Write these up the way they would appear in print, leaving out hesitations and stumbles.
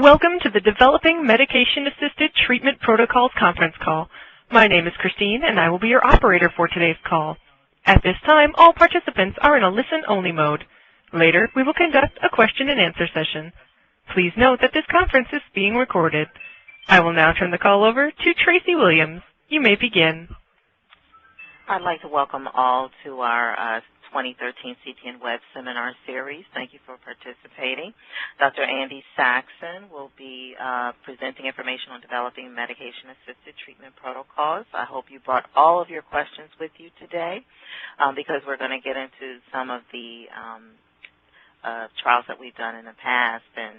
Welcome to the Developing Medication-Assisted Treatment Protocols conference call. My name is Christine, and I will be your operator for today's call. At this time, all participants are in a listen-only mode. Later, we will conduct a question-and-answer session. Please note that this conference is being recorded. I will now turn the call over to Tracy Williams. You may begin. I'd like to welcome all to our 2013 CTN Web Seminar Series. Thank you for participating. Dr. Andy Saxon will be presenting information on developing medication-assisted treatment protocols. I hope you brought all of your questions with you today because we're going to get into some of the trials that we've done in the past and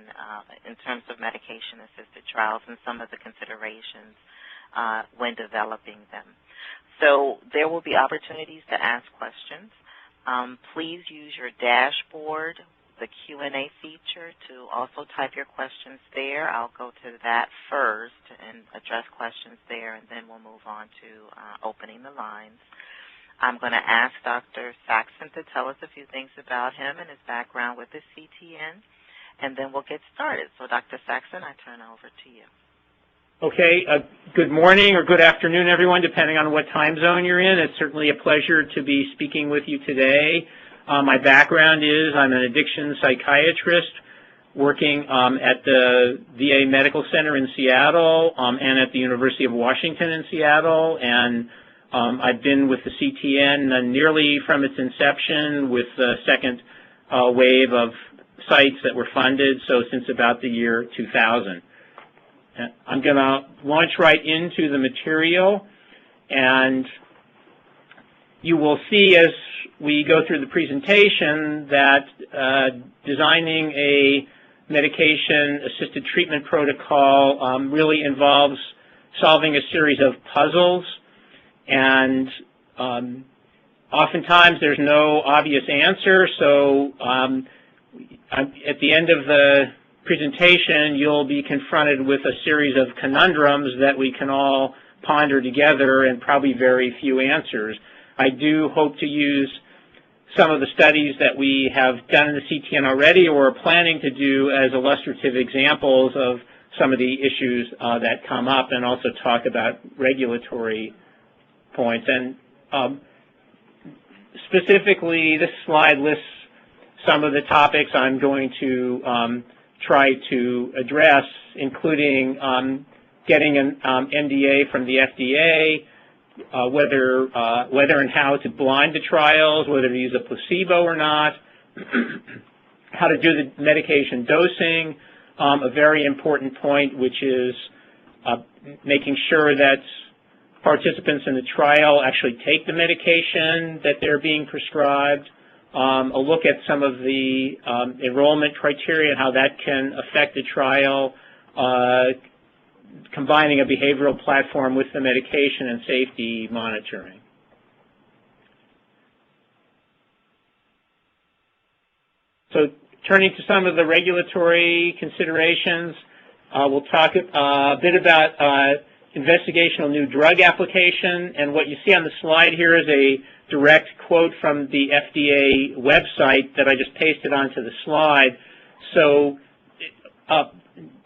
in terms of medication-assisted trials and some of the considerations when developing them. So there will be opportunities to ask questions. Please use your dashboard, the Q&A feature, to also type your questions there. I'll go to that first and address questions there, and then we'll move on to opening the lines. I'm going to ask Dr. Saxon to tell us a few things about him and his background with the CTN, and then we'll get started. So, Dr. Saxon, I turn over to you. Okay, good morning or good afternoon, everyone, depending on what time zone you're in. It's certainly a pleasure to be speaking with you today. My background is I'm an addiction psychiatrist working at the VA Medical Center in Seattle and at the University of Washington in Seattle, and I've been with the CTN nearly from its inception with the second wave of sites that were funded, so since about the year 2000. I'm going to launch right into the material, and you will see as we go through the presentation that designing a medication-assisted treatment protocol really involves solving a series of puzzles, and oftentimes there's no obvious answer, so at the end of the presentation, you'll be confronted with a series of conundrums that we can all ponder together and probably very few answers. I do hope to use some of the studies that we have done in the CTN already or are planning to do as illustrative examples of some of the issues that come up, and also talk about regulatory points. And specifically, this slide lists some of the topics I'm going to try to address, including getting an NDA from the FDA, whether and how to blind the trials, whether to use a placebo or not, how to do the medication dosing, a very important point, which is making sure that participants in the trial actually take the medication that they're being prescribed, a look at some of the enrollment criteria and how that can affect the trial, combining a behavioral platform with the medication and safety monitoring. So turning to some of the regulatory considerations, we'll talk a bit about investigational new drug application, and what you see on the slide here is a direct quote from the FDA website that I just pasted onto the slide. So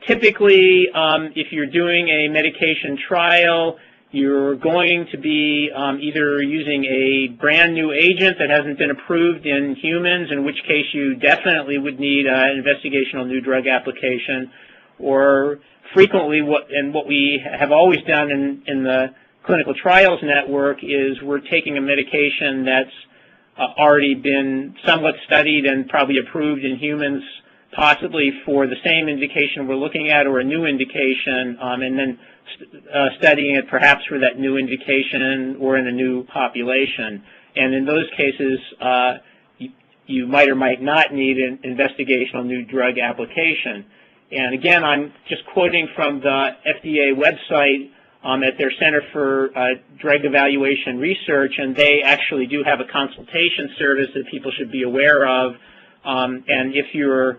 typically, if you're doing a medication trial, you're going to be either using a brand new agent that hasn't been approved in humans, in which case you definitely would need an investigational new drug application, or frequently what we have always done in the clinical trials network is we're taking a medication that's already been somewhat studied and probably approved in humans, possibly for the same indication we're looking at or a new indication, and then studying it perhaps for that new indication or in a new population. And in those cases, you might or might not need an investigational new drug application. And again, I'm just quoting from the FDA website at their Center for Drug Evaluation Research, and they actually do have a consultation service that people should be aware of. And if you're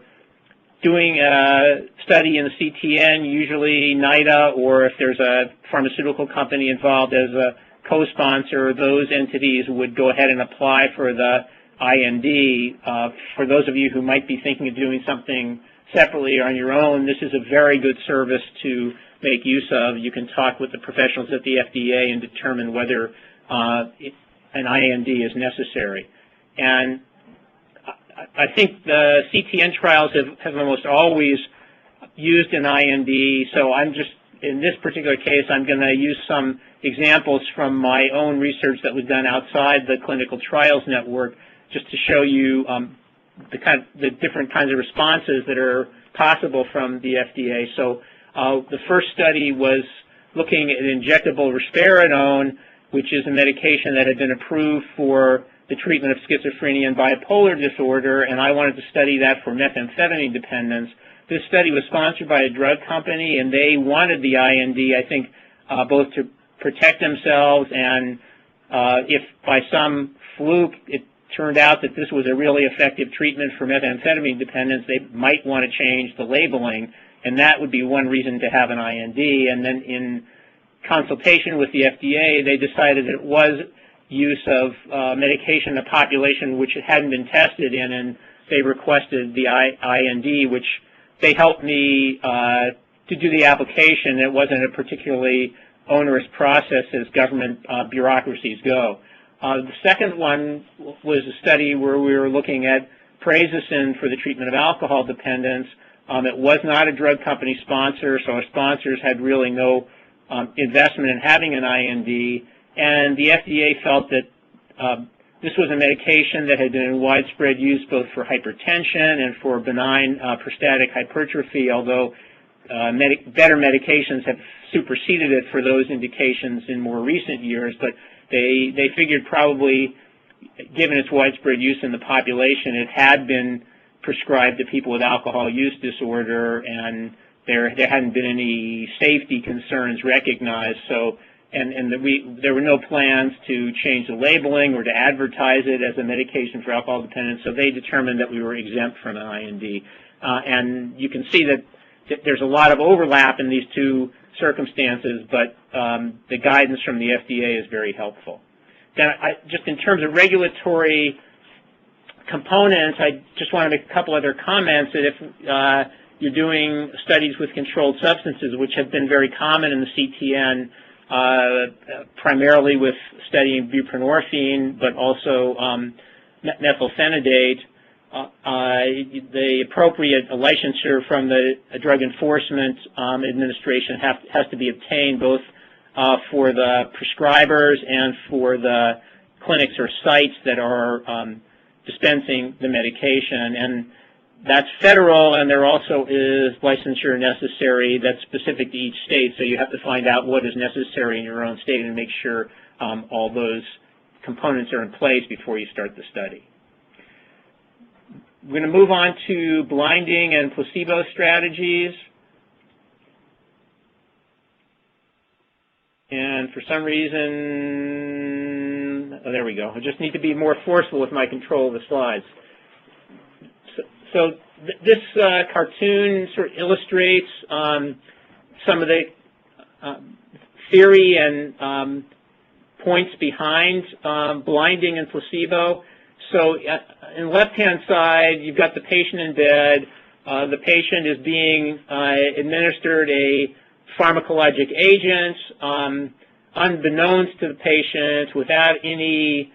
doing a study in the CTN, usually NIDA, or if there's a pharmaceutical company involved as a co-sponsor, those entities would go ahead and apply for the IND. For those of you who might be thinking of doing something separately or on your own, this is a very good service to make use of. You can talk with the professionals at the FDA and determine whether an IND is necessary. And I think the CTN trials have almost always used an IND, so I'm just, in this particular case, I'm going to use some examples from my own research that was done outside the clinical trials network just to show you the different kinds of responses that are possible from the FDA. So the first study was looking at injectable risperidone, which is a medication that had been approved for the treatment of schizophrenia and bipolar disorder, and I wanted to study that for methamphetamine dependence. This study was sponsored by a drug company, and they wanted the IND, I think, both to protect themselves and if by some fluke it turned out that this was a really effective treatment for methamphetamine dependence, they might want to change the labeling, and that would be one reason to have an IND. And then in consultation with the FDA, they decided that it was use of medication in a population which it hadn't been tested in, and they requested the IND, which they helped me to do the application. It wasn't a particularly onerous process as government bureaucracies go. The second one was a study where we were looking at prazosin for the treatment of alcohol dependence. It was not a drug company sponsor, so our sponsors had really no investment in having an IND, and the FDA felt that this was a medication that had been in widespread use both for hypertension and for benign prostatic hypertrophy, although better medications have superseded it for those indications in more recent years. But they figured probably, given its widespread use in the population, it had been prescribed to people with alcohol use disorder, and there hadn't been any safety concerns recognized. So, there were no plans to change the labeling or to advertise it as a medication for alcohol dependence, so they determined that we were exempt from an IND. And you can see that there's a lot of overlap in these two circumstances, but the guidance from the FDA is very helpful. Then, just in terms of regulatory components, I just want to make a couple other comments that if you're doing studies with controlled substances, which have been very common in the CTN, primarily with studying buprenorphine, but also methylphenidate, the appropriate licensure from the Drug Enforcement Administration has to be obtained both for the prescribers and for the clinics or sites that are dispensing the medication. And that's federal, and there also is licensure necessary that's specific to each state, so you have to find out what is necessary in your own state and make sure all those components are in place before you start the study. We're going to move on to blinding and placebo strategies. And for some reason, oh, there we go. I just need to be more forceful with my control of the slides. So this cartoon sort of illustrates some of the theory and points behind blinding and placebo. So in the left-hand side, you've got the patient in bed. The patient is being administered a pharmacologic agent unbeknownst to the patient, without any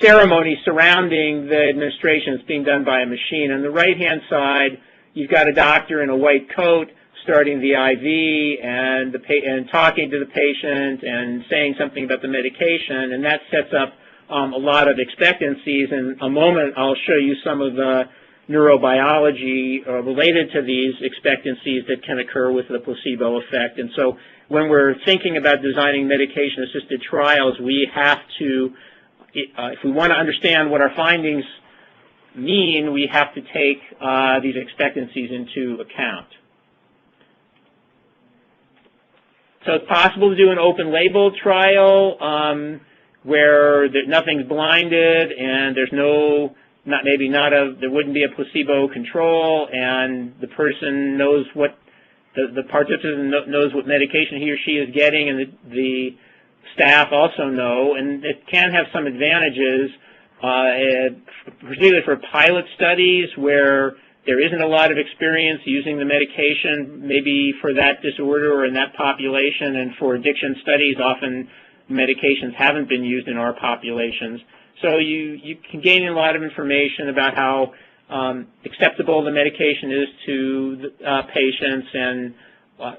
ceremony surrounding the administration. It's being done by a machine. On the right-hand side, you've got a doctor in a white coat starting the IV and talking to the patient and saying something about the medication, and that sets up a lot of expectancies. In a moment, I'll show you some of the neurobiology related to these expectancies that can occur with the placebo effect. And so when we're thinking about designing medication-assisted trials, we have to, if we want to understand what our findings mean, we have to take these expectancies into account. So it's possible to do an open-label trial where nothing's blinded and there's there wouldn't be a placebo control, and the person knows what the participant knows what medication he or she is getting, and the staff also know, and it can have some advantages. particularly for pilot studies where there isn't a lot of experience using the medication, maybe for that disorder or in that population, and for addiction studies, often medications haven't been used in our populations. So you can gain a lot of information about how acceptable the medication is to the patients and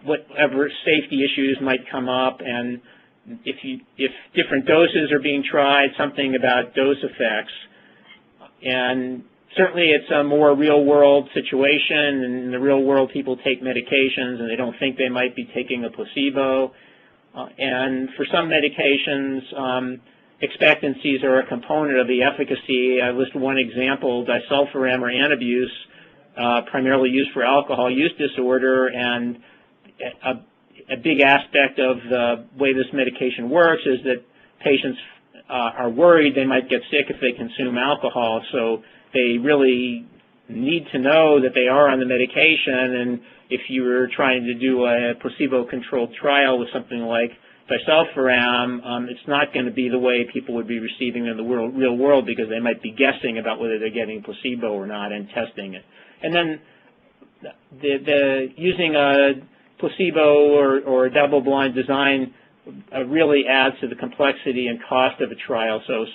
whatever safety issues might come up, and if different doses are being tried, something about dose effects. And certainly it's a more real-world situation. In the real world, people take medications and they don't think they might be taking a placebo. And for some medications, expectancies are a component of the efficacy. I list one example, disulfiram or Antabuse, primarily used for alcohol use disorder, and a big aspect of the way this medication works is that patients are worried they might get sick if they consume alcohol, so they really need to know that they are on the medication. And if you were trying to do a placebo-controlled trial with something like disulfiram, it's not going to be the way people would be receiving it in the real world, because they might be guessing about whether they're getting placebo or not and testing it. And then using a placebo or a double-blind design really adds to the complexity and cost of a trial, so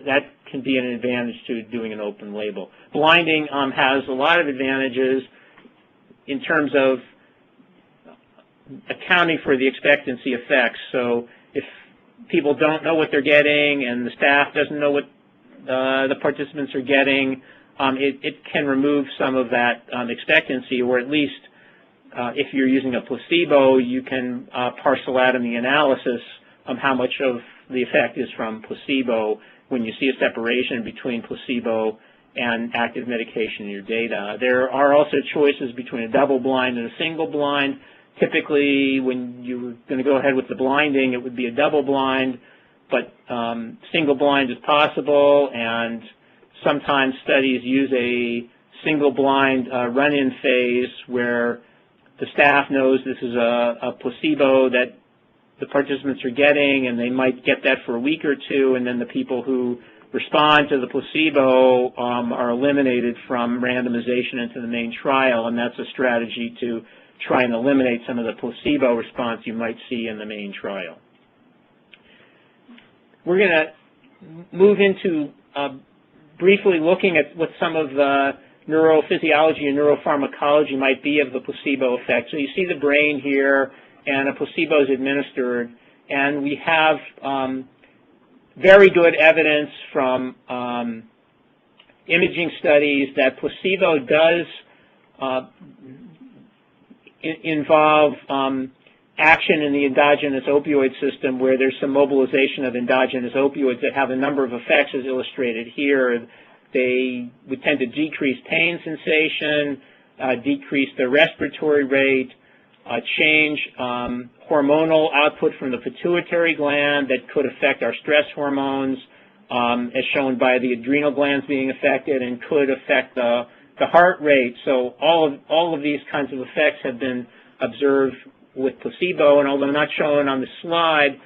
that can be an advantage to doing an open label. Blinding has a lot of advantages in terms of accounting for the expectancy effects. So if people don't know what they're getting and the staff doesn't know what the participants are getting, it can remove some of that expectancy, or at least if you're using a placebo, you can parcel out in the analysis how much of the effect is from placebo when you see a separation between placebo and active medication in your data. There are also choices between a double blind and a single blind. Typically, when you're going to go ahead with the blinding, it would be a double blind, but single blind is possible, and sometimes studies use a single blind run-in phase where the staff knows this is a placebo that the participants are getting, and they might get that for a week or two, and then the people who respond to the placebo are eliminated from randomization into the main trial, and that's a strategy to try and eliminate some of the placebo response you might see in the main trial. We're going to move into briefly looking at what some of the neurophysiology and neuropharmacology might be of the placebo effect. So you see the brain here, and a placebo is administered, and we have very good evidence from imaging studies that placebo does involve action in the endogenous opioid system, where there's some mobilization of endogenous opioids that have a number of effects, as illustrated here. They would tend to decrease pain sensation, decrease the respiratory rate, change hormonal output from the pituitary gland that could affect our stress hormones, as shown by the adrenal glands being affected, and could affect the heart rate. So all of these kinds of effects have been observed with placebo, and although not shown on the slide,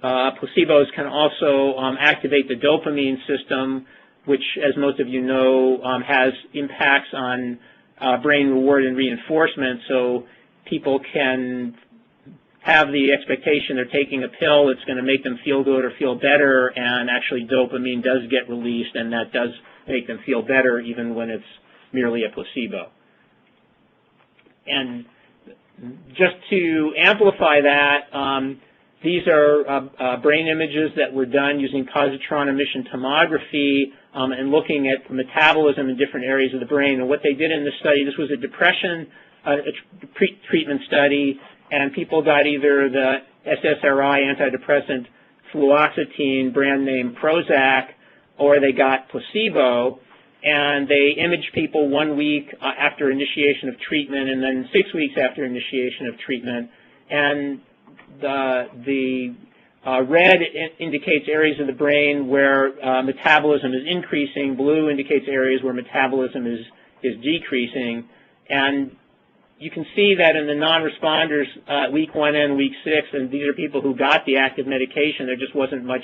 placebos can also activate the dopamine system, which, as most of you know, has impacts on brain reward and reinforcement. So people can have the expectation they're taking a pill that's going to make them feel good or feel better, and actually dopamine does get released, and that does make them feel better even when it's merely a placebo. And just to amplify that, these are brain images that were done using positron emission tomography and looking at metabolism in different areas of the brain. And what they did in this study, this was a depression treatment study, and people got either the SSRI antidepressant fluoxetine, brand name Prozac, or they got placebo, and they imaged people 1 week after initiation of treatment and then 6 weeks after initiation of treatment. And the red indicates areas of the brain where metabolism is increasing. Blue indicates areas where metabolism is decreasing. And you can see that in the non-responders, week 1 and week 6, and these are people who got the active medication, there just wasn't much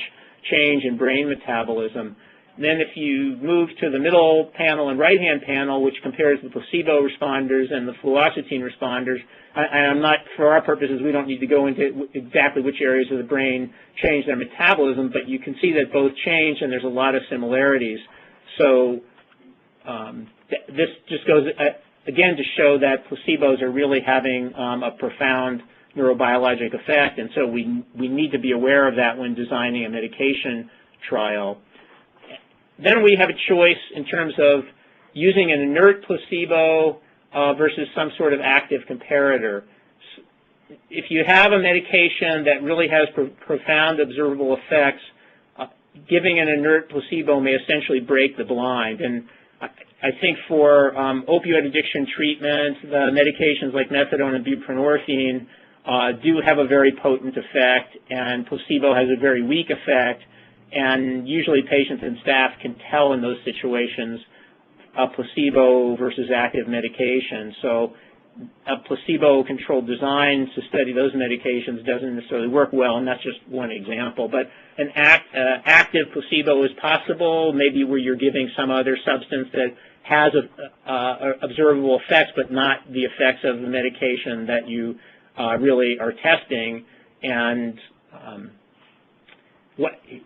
change in brain metabolism. Then if you move to the middle panel and right-hand panel, which compares the placebo responders and the fluoxetine responders, I'm not, for our purposes, we don't need to go into exactly which areas of the brain change their metabolism, but you can see that both change and there's a lot of similarities. So this just goes, again, to show that placebos are really having a profound neurobiologic effect, and so we need to be aware of that when designing a medication trial. Then we have a choice in terms of using an inert placebo versus some sort of active comparator. If you have a medication that really has profound observable effects, giving an inert placebo may essentially break the blind. And I think for opioid addiction treatment, the medications like methadone and buprenorphine do have a very potent effect, and placebo has a very weak effect. And usually patients and staff can tell in those situations a placebo versus active medication. So a placebo-controlled design to study those medications doesn't necessarily work well, and that's just one example. But an active placebo is possible, maybe where you're giving some other substance that has observable effects, but not the effects of the medication that you really are testing. And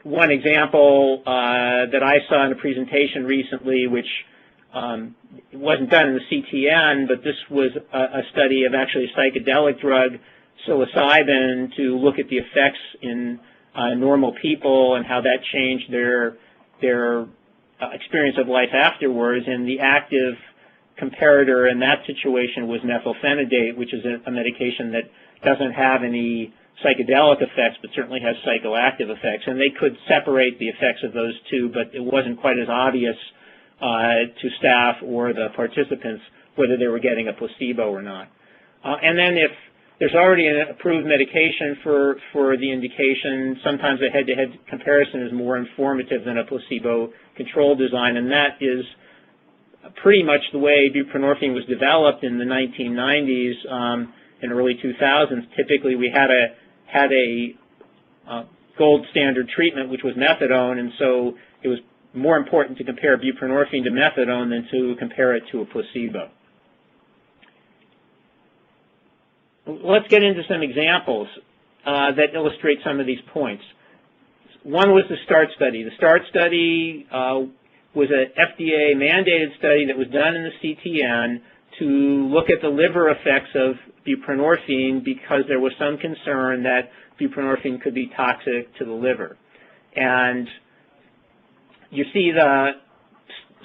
one example that I saw in a presentation recently, which wasn't done in the CTN, but this was a study of actually a psychedelic drug, psilocybin, to look at the effects in normal people and how that changed their experience of life afterwards. And the active comparator in that situation was methylphenidate, which is a medication that doesn't have any psychedelic effects, but certainly has psychoactive effects. And they could separate the effects of those two, but it wasn't quite as obvious to staff or the participants whether they were getting a placebo or not. And then if there's already an approved medication for the indication, sometimes a head-to-head comparison is more informative than a placebo-controlled design, and that is pretty much the way buprenorphine was developed in the 1990s and early 2000s. Typically, we had a gold standard treatment, which was methadone, and so it was more important to compare buprenorphine to methadone than to compare it to a placebo. Let's get into some examples that illustrate some of these points. One was the START study. The START study was an FDA-mandated study that was done in the CTN to look at the liver effects of buprenorphine because there was some concern that buprenorphine could be toxic to the liver. And you see the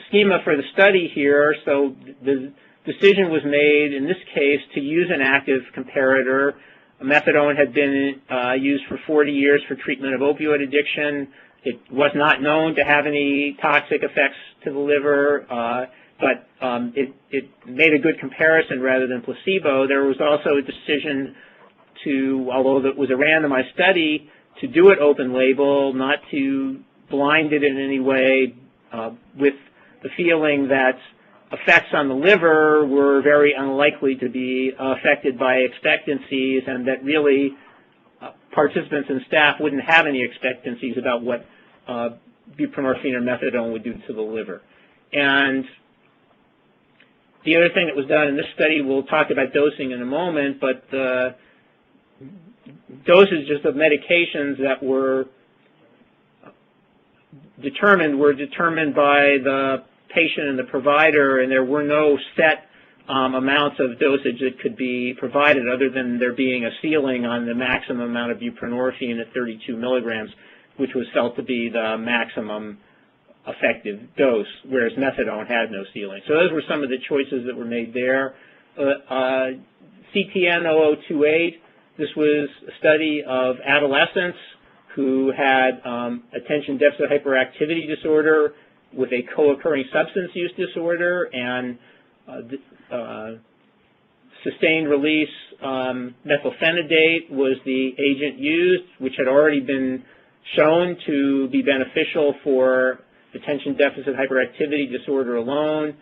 schema for the study here. So the decision was made in this case to use an active comparator. Methadone had been used for 40 years for treatment of opioid addiction. It was not known to have any toxic effects to the liver, but it made a good comparison rather than placebo. There was also a decision to, although it was a randomized study, to do it open label, not to blind it in any way, with the feeling that effects on the liver were very unlikely to be affected by expectancies, and that really participants and staff wouldn't have any expectancies about what buprenorphine or methadone would do to the liver. And the other thing that was done in this study, we'll talk about dosing in a moment, but the dosages of medications that were determined by the patient and the provider, and there were no set amounts of dosage that could be provided other than there being a ceiling on the maximum amount of buprenorphine at 32 milligrams, which was felt to be the maximum effective dose, whereas methadone had no ceiling. So those were some of the choices that were made there. CTN 0028, this was a study of adolescents who had attention deficit hyperactivity disorder with a co-occurring substance use disorder, and sustained release methylphenidate was the agent used, which had already been shown to be beneficial for attention deficit hyperactivity disorder alone.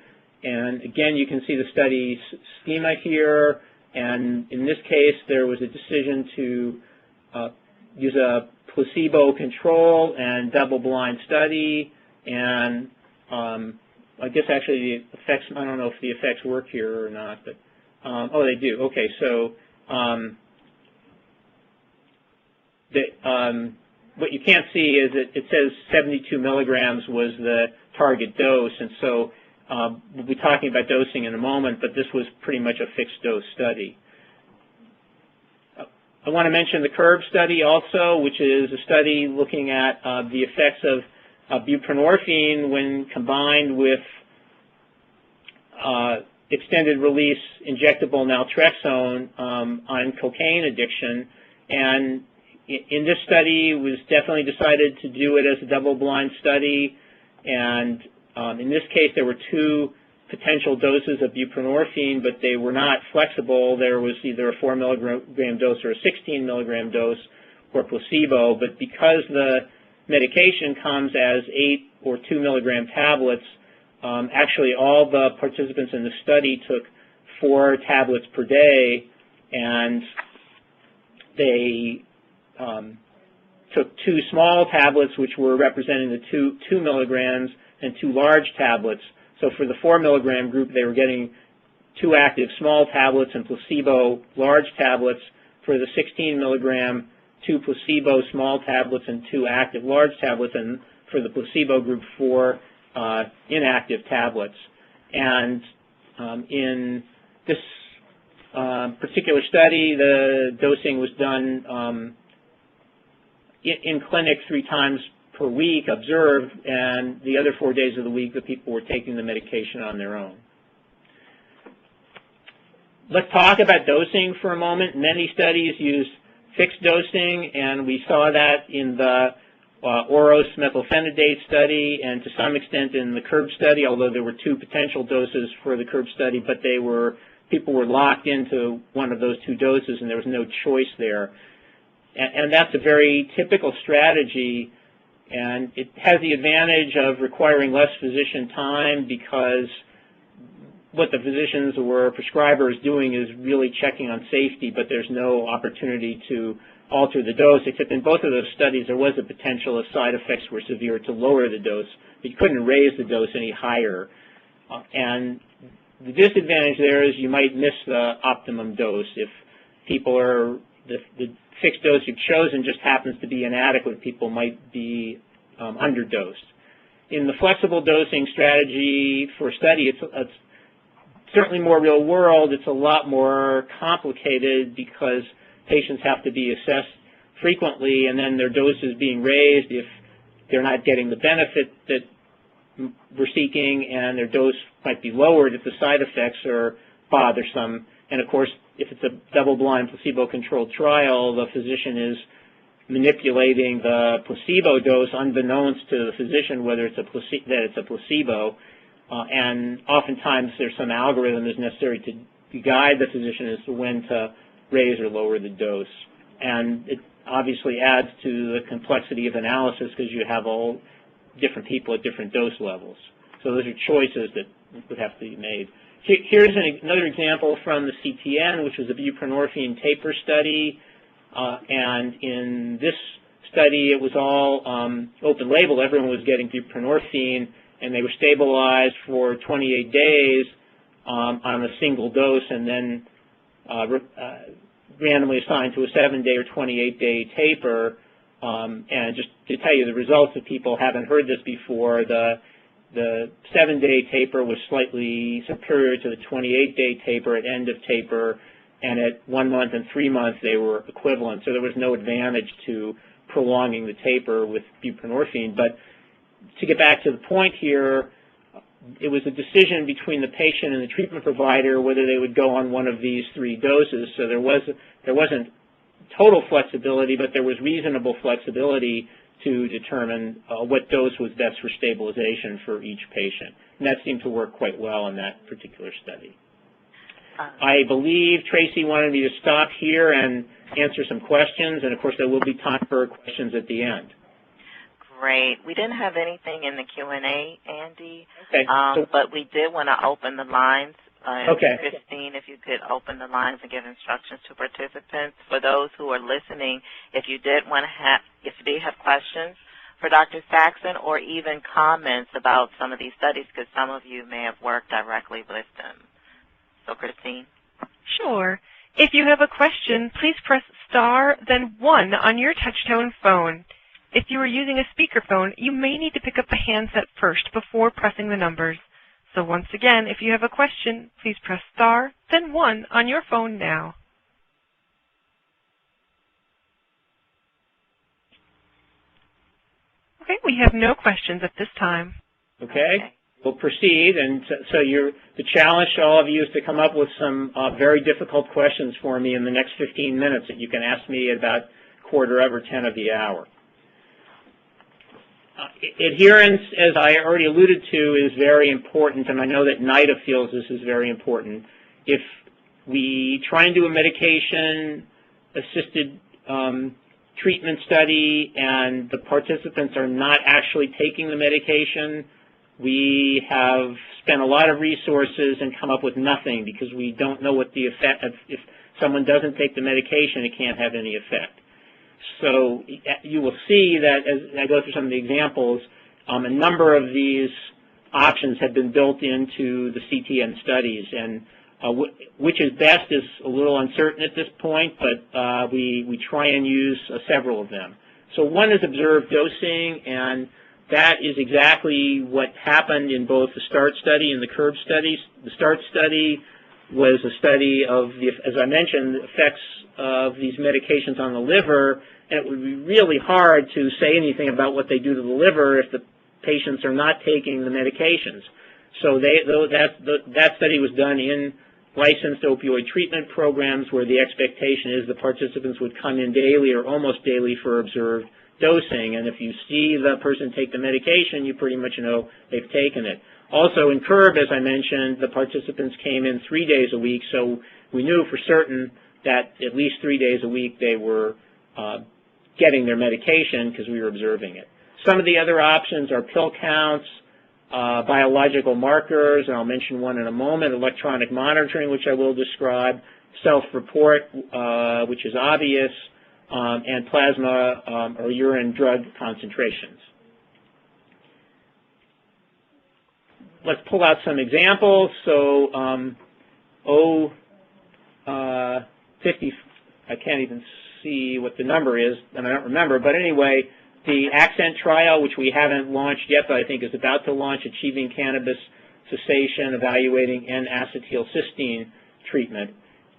And again, you can see the study schema here, and in this case there was a decision to use a placebo control and double-blind study, And I guess actually the effects, I don't know if the effects work here or not, but, oh, they do. Okay, so what you can't see is it says 72 milligrams was the target dose, and so we'll be talking about dosing in a moment, but this was pretty much a fixed dose study. I want to mention the CURB study also, which is a study looking at the effects of buprenorphine when combined with extended release injectable naltrexone on cocaine addiction. And in this study, it was definitely decided to do it as a double-blind study. And in this case, there were two potential doses of buprenorphine, but they were not flexible. There was either a 4 milligram dose or a 16 milligram dose or placebo. But because the medication comes as 8 or 2 milligram tablets, actually all the participants in the study took 4 tablets per day, and they took 2 small tablets, which were representing the 2 milligrams, and 2 large tablets. So for the 4 milligram group, they were getting 2 active small tablets and placebo large tablets. For the 16 milligram, 2 placebo small tablets and 2 active large tablets, and for the placebo group, 4 inactive tablets. And in this particular study, the dosing was done in clinic 3 times per week, observed, and the other 4 days of the week, the people were taking the medication on their own. Let's talk about dosing for a moment. Many studies use fixed dosing, and we saw that in the OROS-Methylphenidate study and to some extent in the CURB study, although there were 2 potential doses for the CURB study, but people were locked into one of those 2 doses and there was no choice there. And that's a very typical strategy, and it has the advantage of requiring less physician time because what the physicians or prescriber is doing is really checking on safety, but there's no opportunity to alter the dose, except in both of those studies there was a potential if side effects were severe to lower the dose, but you couldn't raise the dose any higher. And the disadvantage there is you might miss the optimum dose. If people are, the fixed dose you've chosen just happens to be inadequate, people might be underdosed. In the flexible dosing strategy for a study, it's certainly more real world. It's a lot more complicated because patients have to be assessed frequently and then their dose is being raised if they're not getting the benefit that we're seeking, and their dose might be lowered if the side effects are bothersome. And of course, if it's a double-blind placebo-controlled trial, the physician is manipulating the placebo dose unbeknownst to the physician whether it's a placebo. And oftentimes there's some algorithm that's necessary to guide the physician as to when to raise or lower the dose. And it obviously adds to the complexity of analysis because you have all different people at different dose levels. So those are choices that would have to be made. Here's another example from the CTN, which was a buprenorphine taper study. And in this study, it was all open label. Everyone was getting buprenorphine, and they were stabilized for 28 days on a single dose, and then randomly assigned to a 7-day or 28-day taper. And just to tell you the results, if people haven't heard this before, the 7-day taper was slightly superior to the 28-day taper at end of taper, and at 1 month and 3 months they were equivalent. So there was no advantage to prolonging the taper with buprenorphine. But to get back to the point here, it was a decision between the patient and the treatment provider whether they would go on one of these 3 doses. So there wasn't total flexibility, but there was reasonable flexibility to determine what dose was best for stabilization for each patient. And that seemed to work quite well in that particular study. I believe Tracy wanted me to stop here and answer some questions, and of course there will be time for questions at the end. Great. We didn't have anything in the Q&A, Andy, okay. But we did want to open the lines. Okay. Christine, if you could open the lines and give instructions to participants. For those who are listening, if you did have questions for Dr. Saxon, or even comments about some of these studies, because some of you may have worked directly with them. So, Christine? Sure. If you have a question, please press star, then 1 on your touch-tone phone. If you are using a speakerphone, you may need to pick up the handset first before pressing the numbers. So once again, if you have a question, please press star, then 1 on your phone now. Okay, we have no questions at this time. Okay. We'll proceed, and so the challenge to all of you is to come up with some very difficult questions for me in the next 15 minutes that you can ask me at about 9:45 of the hour. Adherence, as I already alluded to, is very important, and I know that NIDA feels this is very important. If we try and do a medication-assisted treatment study and the participants are not actually taking the medication, we have spent a lot of resources and come up with nothing because we don't know what the effect, if someone doesn't take the medication, it can't have any effect. So you will see that as I go through some of the examples, a number of these options have been built into the CTN studies, and which is best is a little uncertain at this point, but we try and use several of them. So one is observed dosing, and that is exactly what happened in both the START study and the CURB studies. The START study was a study of, as I mentioned, the effects of these medications on the liver, and it would be really hard to say anything about what they do to the liver if the patients are not taking the medications. So that study was done in licensed opioid treatment programs where the expectation is the participants would come in daily or almost daily for observed dosing, and if you see the person take the medication, you pretty much know they've taken it. Also in CURB, as I mentioned, the participants came in 3 days a week, so we knew for certain that at least 3 days a week they were getting their medication because we were observing it. Some of the other options are pill counts, biological markers, and I'll mention one in a moment, electronic monitoring, which I will describe, self-report, which is obvious, and plasma or urine drug concentrations. Let's pull out some examples. So I can't even see what the number is, and I don't remember, but anyway, the Accent trial, which we haven't launched yet, but I think is about to launch, Achieving Cannabis Cessation, Evaluating N-Acetylcysteine Treatment.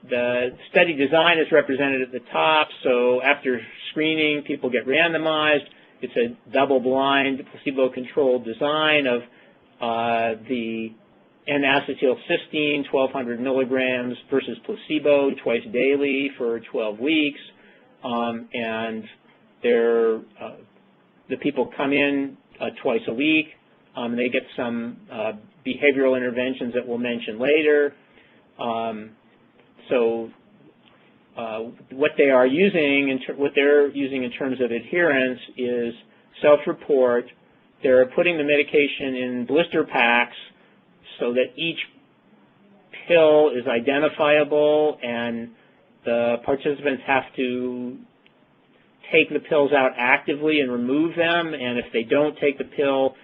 The study design is represented at the top, so after screening, people get randomized. It's a double-blind, placebo-controlled design of the N-acetylcysteine, 1,200 milligrams versus placebo twice daily for 12 weeks, and the people come in twice a week. They get some behavioral interventions that we'll mention later. So what they're using in terms of adherence is self-report. They're putting the medication in blister packs so that each pill is identifiable, and the participants have to take the pills out actively and remove them, and if they don't take the pill,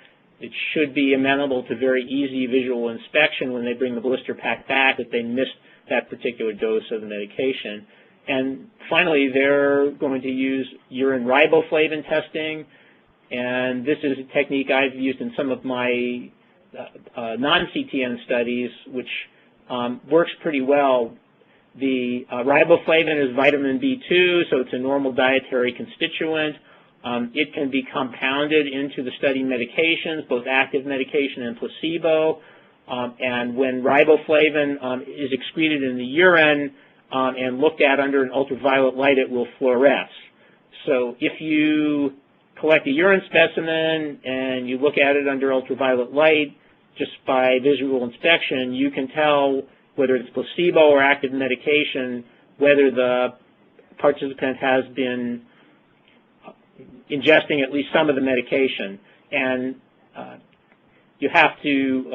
it should be amenable to very easy visual inspection when they bring the blister pack back that they missed that particular dose of the medication. And finally, they're going to use urine riboflavin testing, and this is a technique I've used in some of my non-CTN studies, which works pretty well. The riboflavin is vitamin B2, so it's a normal dietary constituent. It can be compounded into the study medications, both active medication and placebo. And when riboflavin is excreted in the urine and looked at under an ultraviolet light, it will fluoresce. So if you collect a urine specimen and you look at it under ultraviolet light, just by visual inspection, you can tell whether it's placebo or active medication, whether the participant has been ingesting at least some of the medication. And you have to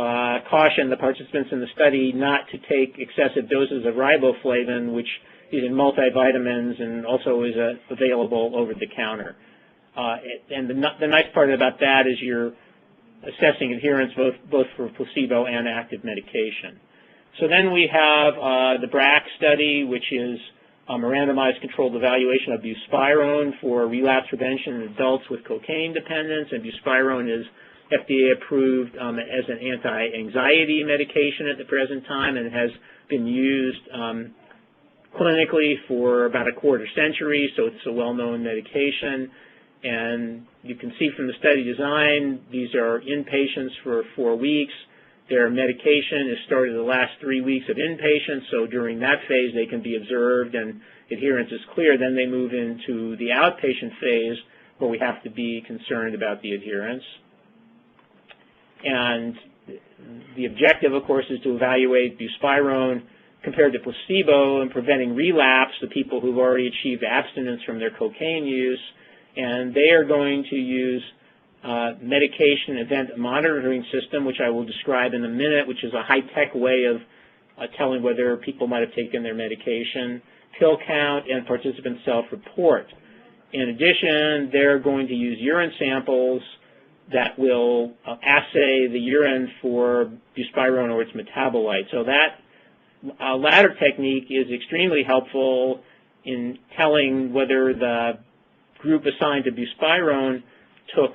caution the participants in the study not to take excessive doses of riboflavin, which is in multivitamins and also is available over the counter. And the nice part about that is you're assessing adherence both for placebo and active medication. So then we have the BRAC study, which is a randomized controlled evaluation of Buspirone for relapse prevention in adults with cocaine dependence, and Buspirone is FDA approved as an anti-anxiety medication at the present time and has been used clinically for about a quarter century, so it's a well-known medication. And you can see from the study design, these are inpatients for 4 weeks. Their medication is started the last 3 weeks of inpatient, so during that phase they can be observed and adherence is clear. Then they move into the outpatient phase where we have to be concerned about the adherence. And the objective, of course, is to evaluate Buspirone compared to placebo in preventing relapse, the people who've already achieved abstinence from their cocaine use. And they are going to use medication event monitoring system, which I will describe in a minute, which is a high-tech way of telling whether people might have taken their medication, pill count, and participant self-report. In addition, they're going to use urine samples that will assay the urine for Buspirone or its metabolite. So that latter technique is extremely helpful in telling whether the group assigned to Buspirone took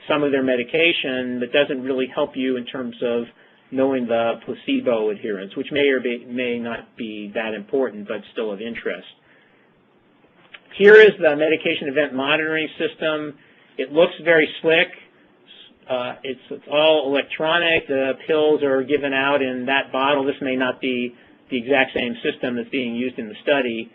some of their medication, but doesn't really help you in terms of knowing the placebo adherence, which may or may not be that important, but still of interest. Here is the medication event monitoring system. It looks very slick. It's all electronic. The pills are given out in that bottle. This may not be the exact same system that's being used in the study.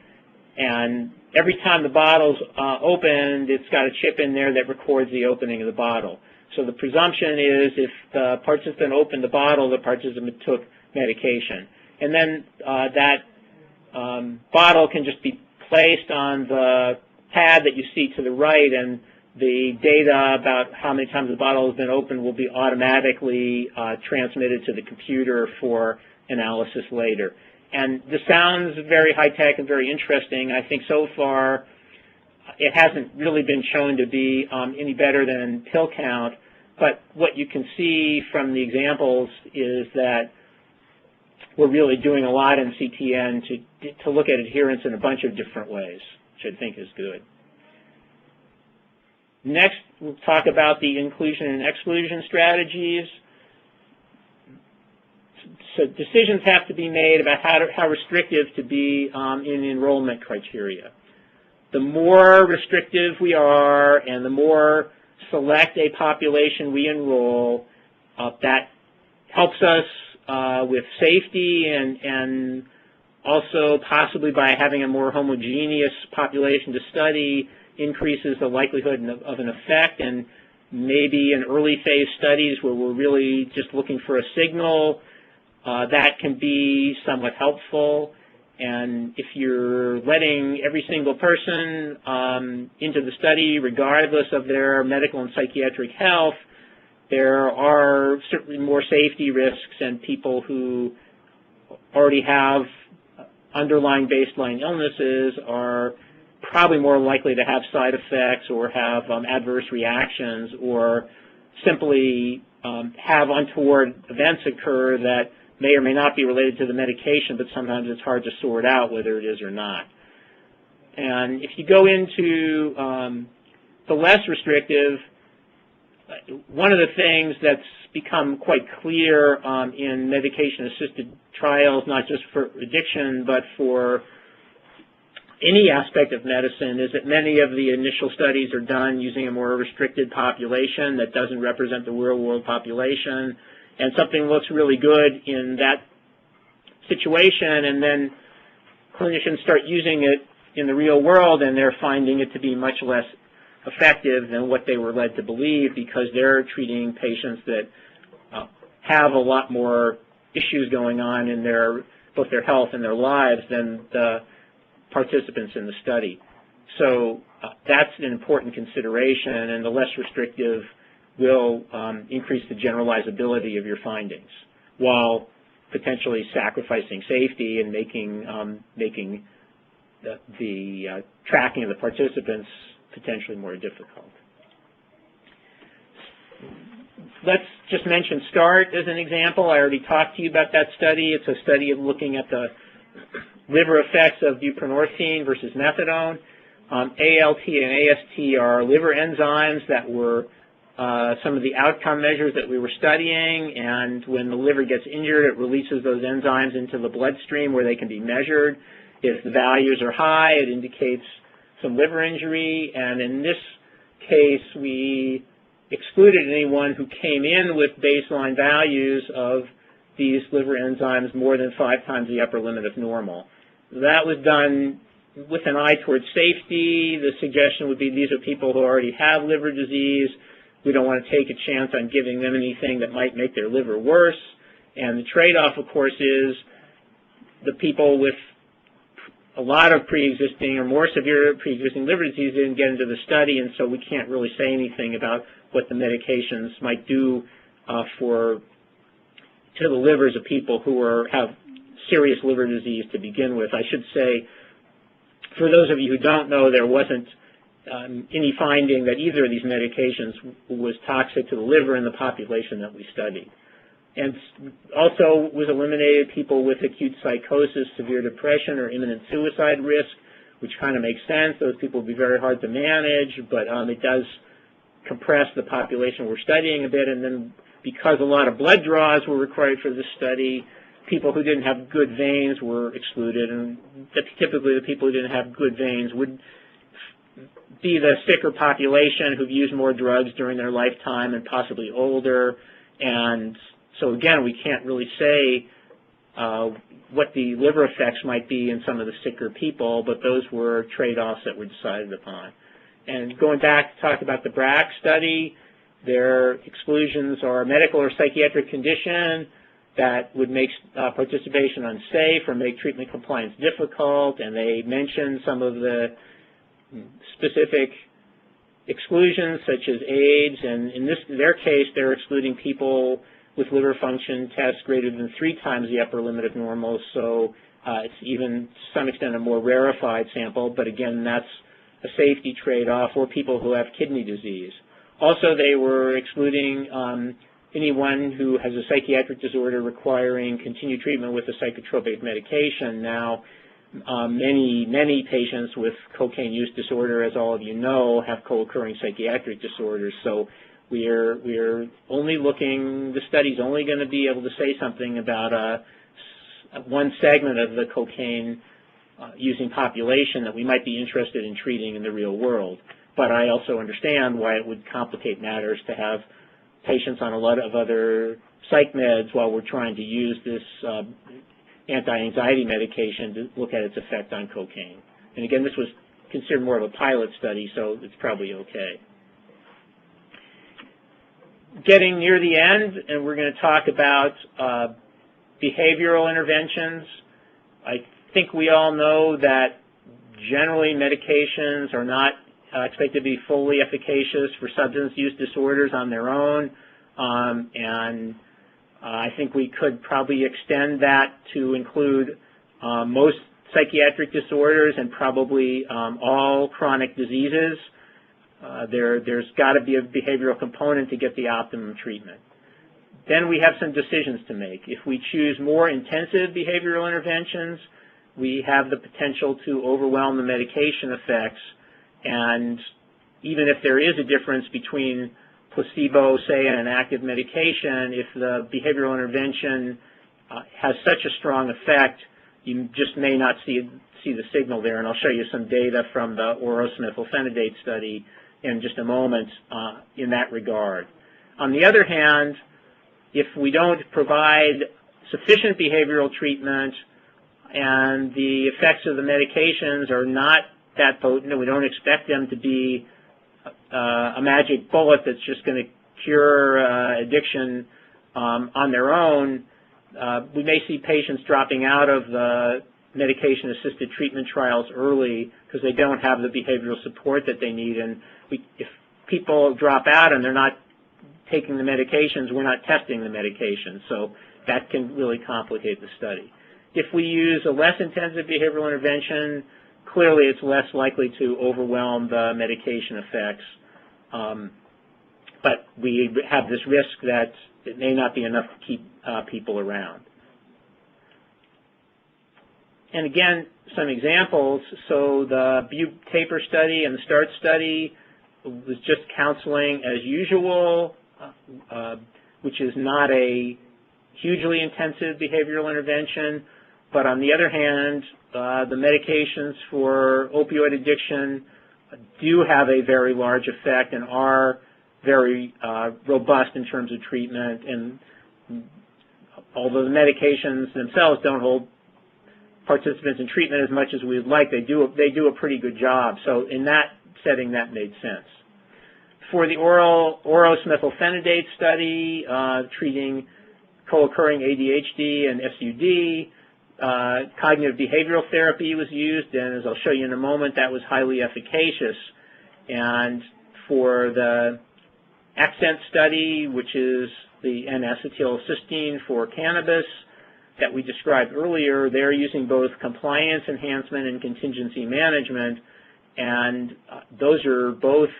And every time the bottle's opened, it's got a chip in there that records the opening of the bottle. So the presumption is if the participant opened the bottle, the participant took medication. And then that bottle can just be placed on the pad that you see to the right, and the data about how many times the bottle has been opened will be automatically transmitted to the computer for analysis later. And this sounds very high-tech and very interesting. I think so far it hasn't really been shown to be any better than pill count, but what you can see from the examples is that we're really doing a lot in CTN to look at adherence in a bunch of different ways, which I think is good. Next, we'll talk about the inclusion and exclusion strategies. So decisions have to be made about how restrictive to be in enrollment criteria. The more restrictive we are and the more select a population we enroll, that helps us with safety and also possibly by having a more homogeneous population to study increases the likelihood of an effect. And maybe in early phase studies where we're really just looking for a signal, that can be somewhat helpful. And if you're letting every single person into the study, regardless of their medical and psychiatric health, there are certainly more safety risks, and people who already have underlying baseline illnesses are probably more likely to have side effects or have adverse reactions or simply have untoward events occur that may or may not be related to the medication, but sometimes it's hard to sort out whether it is or not. And if you go into the less restrictive, one of the things that's become quite clear in medication-assisted trials, not just for addiction, but for any aspect of medicine, is that many of the initial studies are done using a more restricted population that doesn't represent the real-world population. And something looks really good in that situation, and then clinicians start using it in the real world, and they're finding it to be much less effective than what they were led to believe, because they're treating patients that have a lot more issues going on in both their health and their lives than the participants in the study. So that's an important consideration, and the less restrictive will increase the generalizability of your findings, while potentially sacrificing safety and making the tracking of the participants potentially more difficult. Let's just mention START as an example. I already talked to you about that study. It's a study of looking at the liver effects of buprenorphine versus methadone. ALT and AST are liver enzymes that were some of the outcome measures that we were studying, and when the liver gets injured, it releases those enzymes into the bloodstream where they can be measured. If the values are high, it indicates some liver injury, and in this case, we excluded anyone who came in with baseline values of these liver enzymes more than 5 times the upper limit of normal. That was done with an eye towards safety. The suggestion would be these are people who already have liver disease. We don't want to take a chance on giving them anything that might make their liver worse. And the trade-off, of course, is the people with a lot of pre-existing or more severe pre-existing liver disease didn't get into the study, and so we can't really say anything about what the medications might do to the livers of people who have serious liver disease to begin with. I should say, for those of you who don't know, there wasn't any finding that either of these medications was toxic to the liver in the population that we studied. And also was eliminated people with acute psychosis, severe depression, or imminent suicide risk, which kind of makes sense. Those people would be very hard to manage, but it does compress the population we're studying a bit. And then because a lot of blood draws were required for this study, people who didn't have good veins were excluded. And typically the people who didn't have good veins would be the sicker population who've used more drugs during their lifetime and possibly older. And so again, we can't really say what the liver effects might be in some of the sicker people, but those were trade-offs that were decided upon. And going back to talk about the BRAC study, their exclusions are a medical or psychiatric condition that would make participation unsafe or make treatment compliance difficult, and they mention some of the specific exclusions such as AIDS, and in their case, they're excluding people with liver function tests greater than 3 times the upper limit of normal, so it's even to some extent a more rarefied sample, but again, that's a safety trade-off, or people who have kidney disease. Also, they were excluding anyone who has a psychiatric disorder requiring continued treatment with a psychotropic medication. Now, many patients with cocaine use disorder, as all of you know, have co-occurring psychiatric disorders, so we're only looking, the study's only going to be able to say something about one segment of the cocaine using population that we might be interested in treating in the real world. But I also understand why it would complicate matters to have patients on a lot of other psych meds while we're trying to use this anti-anxiety medication to look at its effect on cocaine. And again, this was considered more of a pilot study, so it's probably okay. Getting near the end, and we're going to talk about behavioral interventions. I think we all know that generally medications are not expected to be fully efficacious for substance use disorders on their own, and I think we could probably extend that to include most psychiatric disorders and probably all chronic diseases. There's got to be a behavioral component to get the optimum treatment. Then we have some decisions to make. If we choose more intensive behavioral interventions, we have the potential to overwhelm the medication effects, and even if there is a difference between placebo, say, and an active medication, if the behavioral intervention has such a strong effect, you just may not see the signal there, and I'll show you some data from the OROS-Methylphenidate study in just a moment in that regard. On the other hand, if we don't provide sufficient behavioral treatment and the effects of the medications are not that potent, and we don't expect them to be a magic bullet that's just going to cure addiction on their own, we may see patients dropping out of the medication-assisted treatment trials early because they don't have the behavioral support that they need. And if people drop out and they're not taking the medications, we're not testing the medications. So that can really complicate the study. If we use a less intensive behavioral intervention clearly it's less likely to overwhelm the medication effects. But we have this risk that it may not be enough to keep people around. And again, some examples. So the Buprenorphine Taper study and the START study was just counseling as usual, which is not a hugely intensive behavioral intervention. But on the other hand, the medications for opioid addiction do have a very large effect and are very robust in terms of treatment. And although the medications themselves don't hold participants in treatment as much as we'd like, they do a pretty good job. So in that setting, that made sense. For the OROS-Methylphenidate study, treating co-occurring ADHD and SUD, cognitive behavioral therapy was used, and as I'll show you in a moment, that was highly efficacious. And for the Accent study, which is the N-Acetylcysteine for cannabis that we described earlier, they're using both compliance enhancement and contingency management, and those are both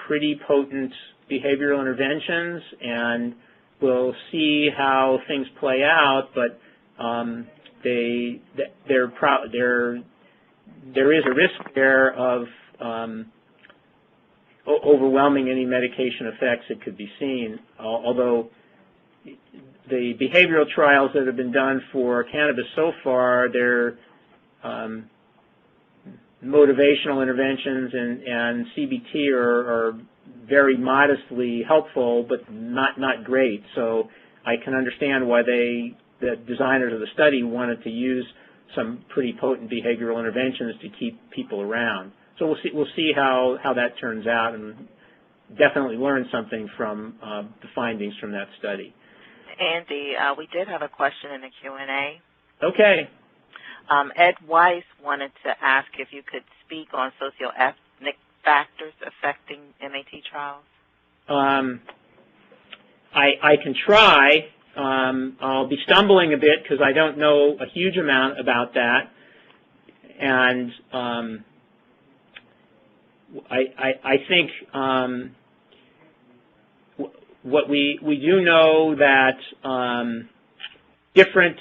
pretty potent behavioral interventions, and we'll see how things play out, but there is a risk there of overwhelming any medication effects that could be seen, although the behavioral trials that have been done for cannabis so far, they're motivational interventions and CBT are very modestly helpful, but not great. So I can understand why the designers of the study wanted to use some pretty potent behavioral interventions to keep people around. So we'll see how that turns out, and definitely learn something from the findings from that study. Andy, we did have a question in the Q&A. Okay. Ed Weiss wanted to ask if you could speak on socioethnic factors affecting MAT trials. I can try. I'll be stumbling a bit because I don't know a huge amount about that. And I think what we do know that different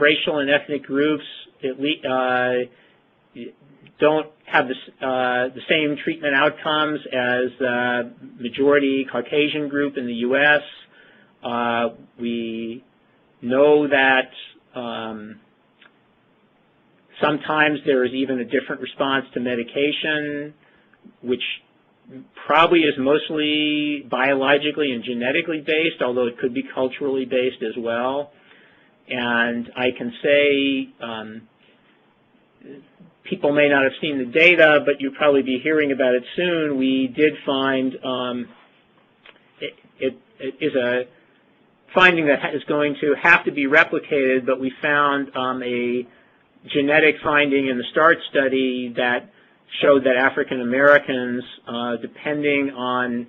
racial and ethnic groups don't have the same treatment outcomes as the majority Caucasian group in the U.S. We know that sometimes there is even a different response to medication, which probably is mostly biologically and genetically based, although it could be culturally based as well. And I can say people may not have seen the data, but you'll probably be hearing about it soon. We did find it is a finding that is going to have to be replicated, but we found a genetic finding in the START study that showed that African Americans, depending on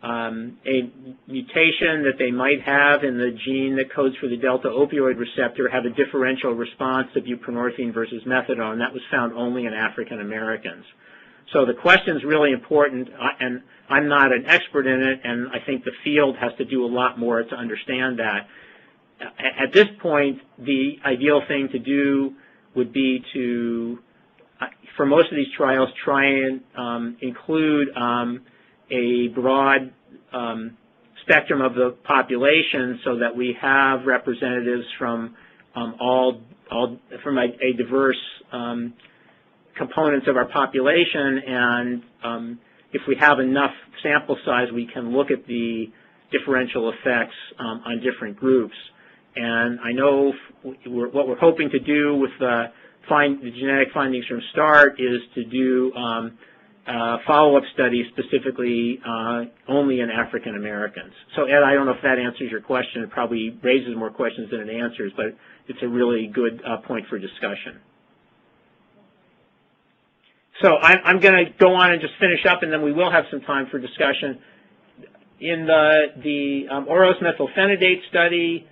a mutation that they might have in the gene that codes for the delta opioid receptor, have a differential response to buprenorphine versus methadone. That was found only in African Americans. So the question is really important, and I'm not an expert in it, and I think the field has to do a lot more to understand that. At this point, the ideal thing to do would be to, for most of these trials, try and include a broad spectrum of the population so that we have representatives from from a diverse components of our population, and if we have enough sample size, we can look at the differential effects on different groups. And I know what we're hoping to do with the genetic findings from START is to do follow-up studies specifically only in African Americans. So Ed, I don't know if that answers your question. It probably raises more questions than it answers, but it's a really good point for discussion. So I'm going to go on and just finish up, and then we will have some time for discussion. In the OROS-Methylphenidate study,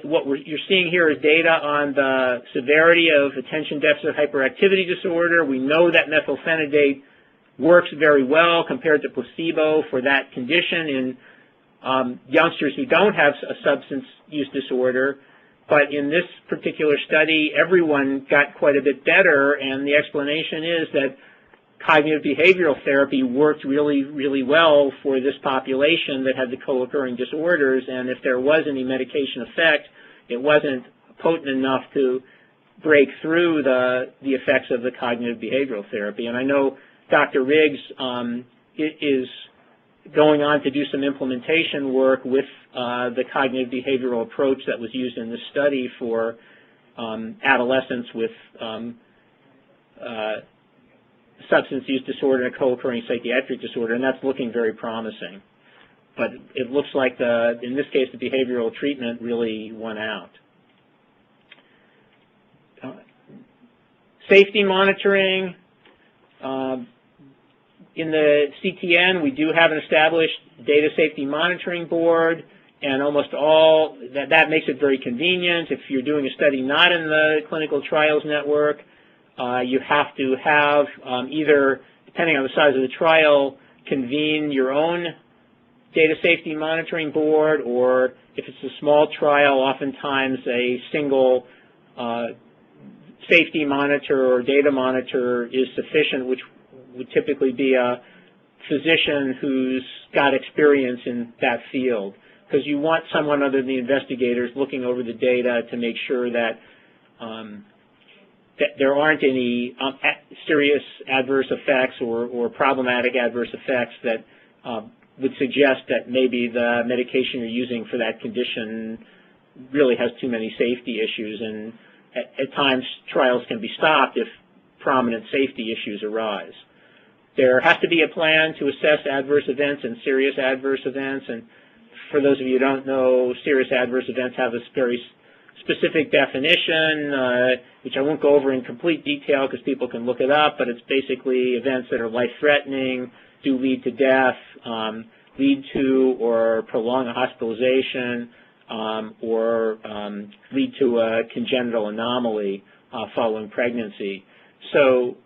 what you're seeing here is data on the severity of attention deficit hyperactivity disorder. We know that methylphenidate works very well compared to placebo for that condition in youngsters who don't have a substance use disorder. But in this particular study, everyone got quite a bit better, and the explanation is that cognitive behavioral therapy worked really, really well for this population that had the co-occurring disorders, and if there was any medication effect, it wasn't potent enough to break through the effects of the cognitive behavioral therapy. And I know Dr. Riggs is going on to do some implementation work with the cognitive behavioral approach that was used in this study for adolescents with substance use disorder and a co-occurring psychiatric disorder, and that's looking very promising. But it looks like, in this case, the behavioral treatment really won out. Safety monitoring. In the CTN, we do have an established data safety monitoring board, and almost all, that makes it very convenient. If you're doing a study not in the clinical trials network, you have to have either, depending on the size of the trial, convene your own data safety monitoring board, or if it's a small trial, oftentimes a single safety monitor or data monitor is sufficient, which would typically be a physician who's got experience in that field, because you want someone other than the investigators looking over the data to make sure that that there aren't any serious adverse effects or problematic adverse effects that would suggest that maybe the medication you're using for that condition really has too many safety issues, and at times trials can be stopped if prominent safety issues arise. There has to be a plan to assess adverse events and serious adverse events, and for those of you who don't know, serious adverse events have a very specific definition, which I won't go over in complete detail because people can look it up, but it's basically events that are life-threatening, do lead to death, lead to or prolong a hospitalization, or lead to a congenital anomaly following pregnancy. So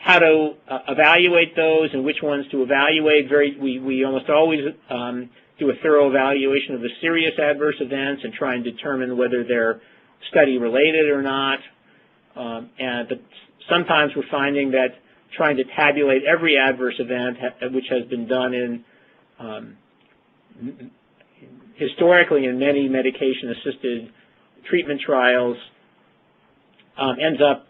how to evaluate those and which ones to evaluate, we almost always do a thorough evaluation of the serious adverse events and try and determine whether they're study-related or not. But sometimes we're finding that trying to tabulate every adverse event, which has been done in historically in many medication-assisted treatment trials, ends up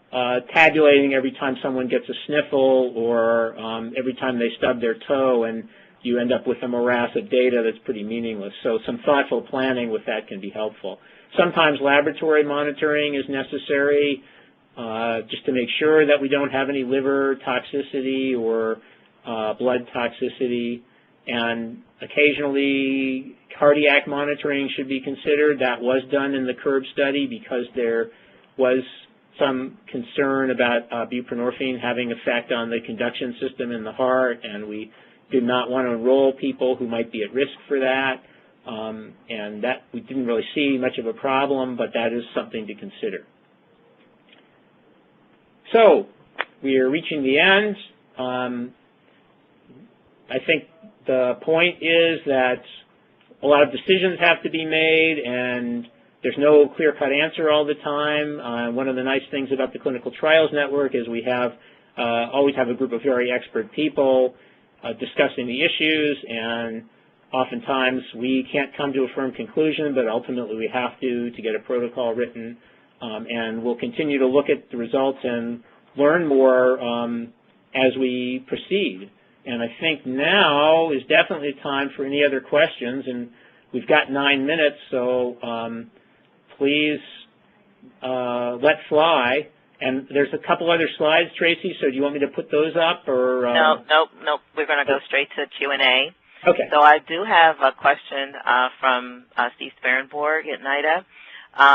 tabulating every time someone gets a sniffle or every time they stub their toe, and you end up with a morass of data that's pretty meaningless. So some thoughtful planning with that can be helpful. Sometimes laboratory monitoring is necessary just to make sure that we don't have any liver toxicity or blood toxicity, and occasionally cardiac monitoring should be considered. That was done in the CURB study because there was some concern about buprenorphine having effect on the conduction system in the heart, and we did not want to enroll people who might be at risk for that, and that we didn't really see much of a problem, but that is something to consider. So we are reaching the end. I think the point is that a lot of decisions have to be made, and there's no clear-cut answer all the time. One of the nice things about the Clinical Trials Network is we have always have a group of very expert people discussing the issues, and oftentimes we can't come to a firm conclusion, but ultimately we have to get a protocol written, and we'll continue to look at the results and learn more as we proceed. And I think now is definitely time for any other questions, and we've got 9 minutes, so please let fly. And there's a couple other slides, Tracy, so do you want me to put those up? Or Nope. We're going to go straight to Q&A. Okay. So I do have a question from Steve Sparenborg at NIDA.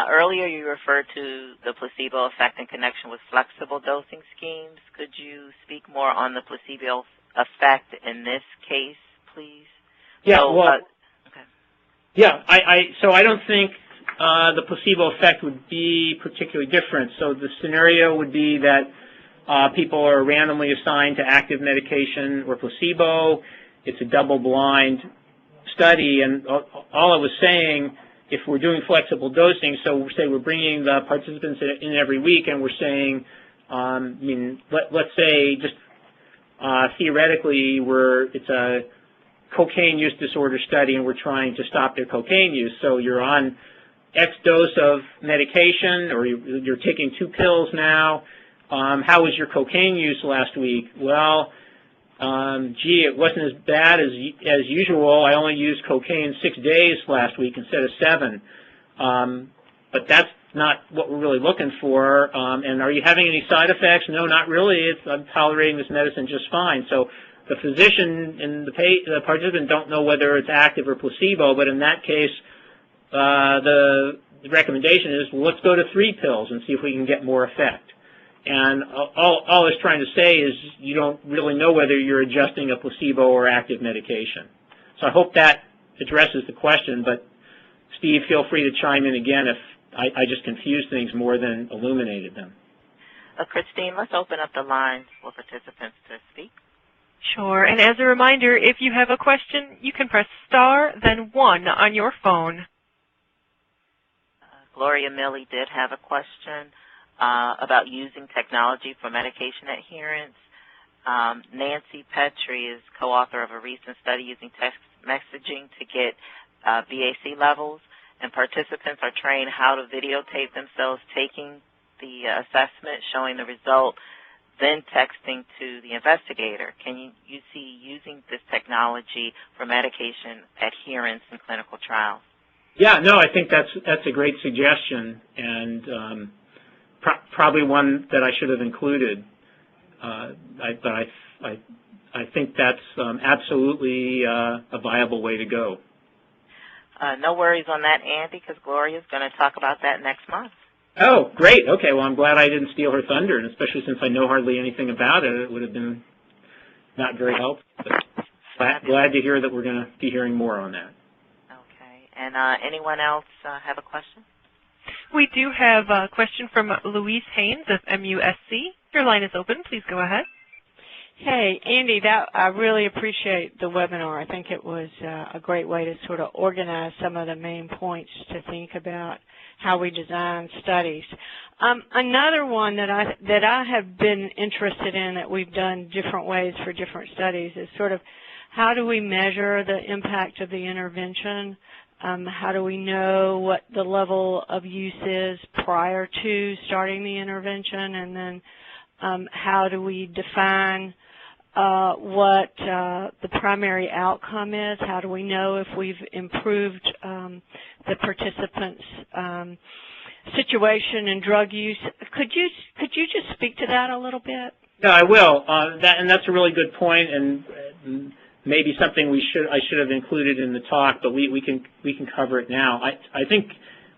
Earlier you referred to the placebo effect in connection with flexible dosing schemes. Could you speak more on the placebo effect in this case, please? Yeah, so, well, okay. Yeah, so I don't think the placebo effect would be particularly different. So the scenario would be that people are randomly assigned to active medication or placebo. It's a double-blind study, and all I was saying, if we're doing flexible dosing, so say we're bringing the participants in every week, and we're saying, let's say just theoretically it's a cocaine use disorder study, and we're trying to stop their cocaine use. So you're on X dose of medication, or you're taking 2 pills now. How was your cocaine use last week? Well, gee, it wasn't as bad as usual. I only used cocaine 6 days last week instead of 7. But that's not what we're really looking for. And are you having any side effects? No, not really. I'm tolerating this medicine just fine. So the physician and the participant don't know whether it's active or placebo, but in that case, the recommendation is, well, let's go to 3 pills and see if we can get more effect. And all I was trying to say is you don't really know whether you're adjusting a placebo or active medication. So I hope that addresses the question, but Steve, feel free to chime in again if I just confused things more than illuminated them. Christine, let's open up the lines for participants to speak. Sure, and as a reminder, if you have a question, you can press star, then 1 on your phone. Gloria Milley did have a question about using technology for medication adherence. Nancy Petrie is co-author of a recent study using text messaging to get BAC levels, and participants are trained how to videotape themselves taking the assessment, showing the result, then texting to the investigator. Can you see using this technology for medication adherence in clinical trials? Yeah, no, I think that's a great suggestion, and probably one that I should have included. But I think that's absolutely a viable way to go. No worries on that, Andy, because Gloria's going to talk about that next month. Oh, great. Okay, well, I'm glad I didn't steal her thunder, and especially since I know hardly anything about it, it would have been not very helpful. But glad to hear that we're going to be hearing more on that. Okay. And anyone else have a question? We do have a question from Louise Haynes of MUSC. Your line is open. Please go ahead. Hey, Andy, I really appreciate the webinar. I think it was a great way to sort of organize some of the main points to think about how we design studies. Another one that I have been interested in that we've done different ways for different studies is sort of how do we measure the impact of the intervention? How do we know what the level of use is prior to starting the intervention? And then how do we define what the primary outcome is? How do we know if we've improved the participants' situation in drug use? Could you just speak to that a little bit? Yeah, I will. And that's a really good point, and maybe something I should have included in the talk, but we can cover it now. I think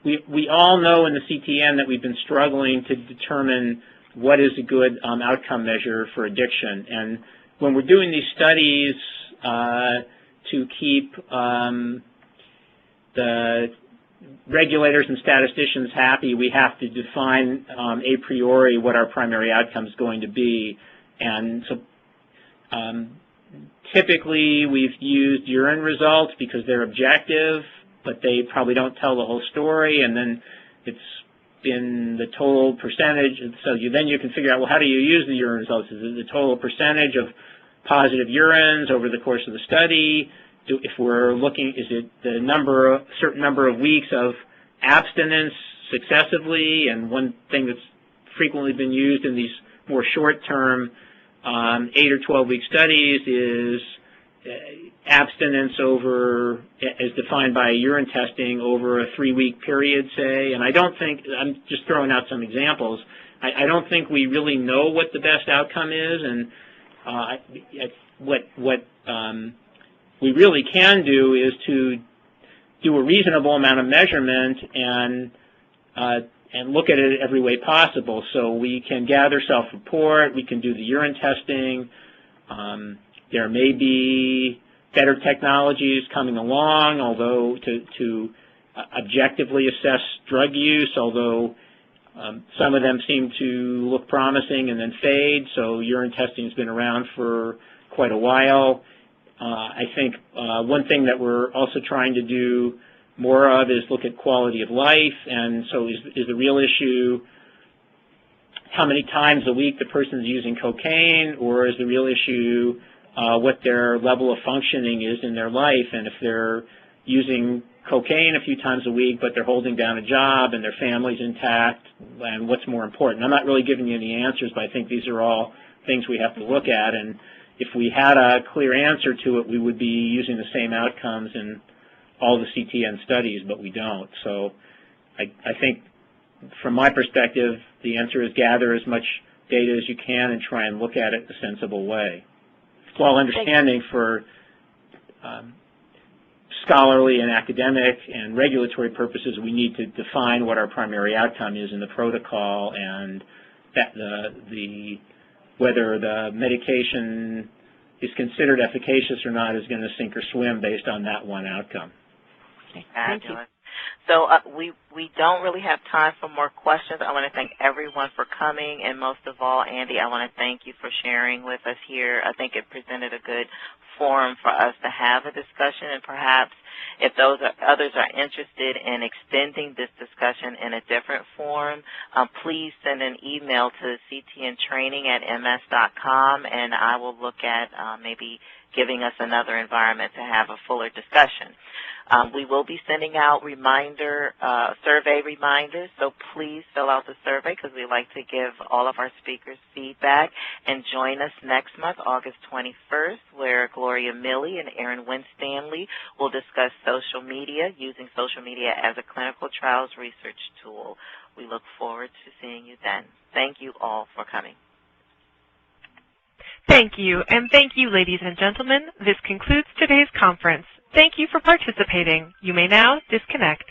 we all know in the CTN that we've been struggling to determine what is a good outcome measure for addiction. And when we're doing these studies to keep the regulators and statisticians happy, we have to define a priori what our primary outcome is going to be. And so typically we've used urine results because they're objective, but they probably don't tell the whole story, and then it's in the total percentage. So then you can figure out, well, how do you use the urine results? Is it the total percentage of positive urines over the course of the study? If we're looking, is it the certain number of weeks of abstinence successively? And one thing that's frequently been used in these more short-term 8 or 12-week studies is abstinence over, as defined by urine testing, over a 3-week period, say. And I don't think, I'm just throwing out some examples, I don't think we really know what the best outcome is, and what we really can do is to do a reasonable amount of measurement and look at it every way possible. So we can gather self-report, we can do the urine testing, there may be better technology is coming along, although to objectively assess drug use, although some of them seem to look promising and then fade, so urine testing has been around for quite a while. I think one thing that we're also trying to do more of is look at quality of life, and so is the real issue how many times a week the person's using cocaine, or is the real issue what their level of functioning is in their life, and if they're using cocaine a few times a week but they're holding down a job and their family's intact, and what's more important. I'm not really giving you any answers, but I think these are all things we have to look at, and if we had a clear answer to it, we would be using the same outcomes in all the CTN studies, but we don't. So I think from my perspective, the answer is gather as much data as you can and try and look at it in a sensible way, while understanding for scholarly and academic and regulatory purposes, we need to define what our primary outcome is in the protocol, and that whether the medication is considered efficacious or not is going to sink or swim based on that one outcome. Okay. Thank you. So we don't really have time for more questions. I want to thank everyone for coming, and most of all, Andy, I want to thank you for sharing with us here. I think it presented a good forum for us to have a discussion, and perhaps if others are interested in extending this discussion in a different form, please send an email to ctntraining@ms.com, and I will look at maybe giving us another environment to have a fuller discussion. We will be sending out survey reminders, so please fill out the survey because we like to give all of our speakers feedback. And join us next month, August 21st, where Gloria Milley and Aaron Winstanley will discuss social media, using social media as a clinical trials research tool. We look forward to seeing you then. Thank you all for coming. Thank you, and thank you, ladies and gentlemen. This concludes today's conference. Thank you for participating. You may now disconnect.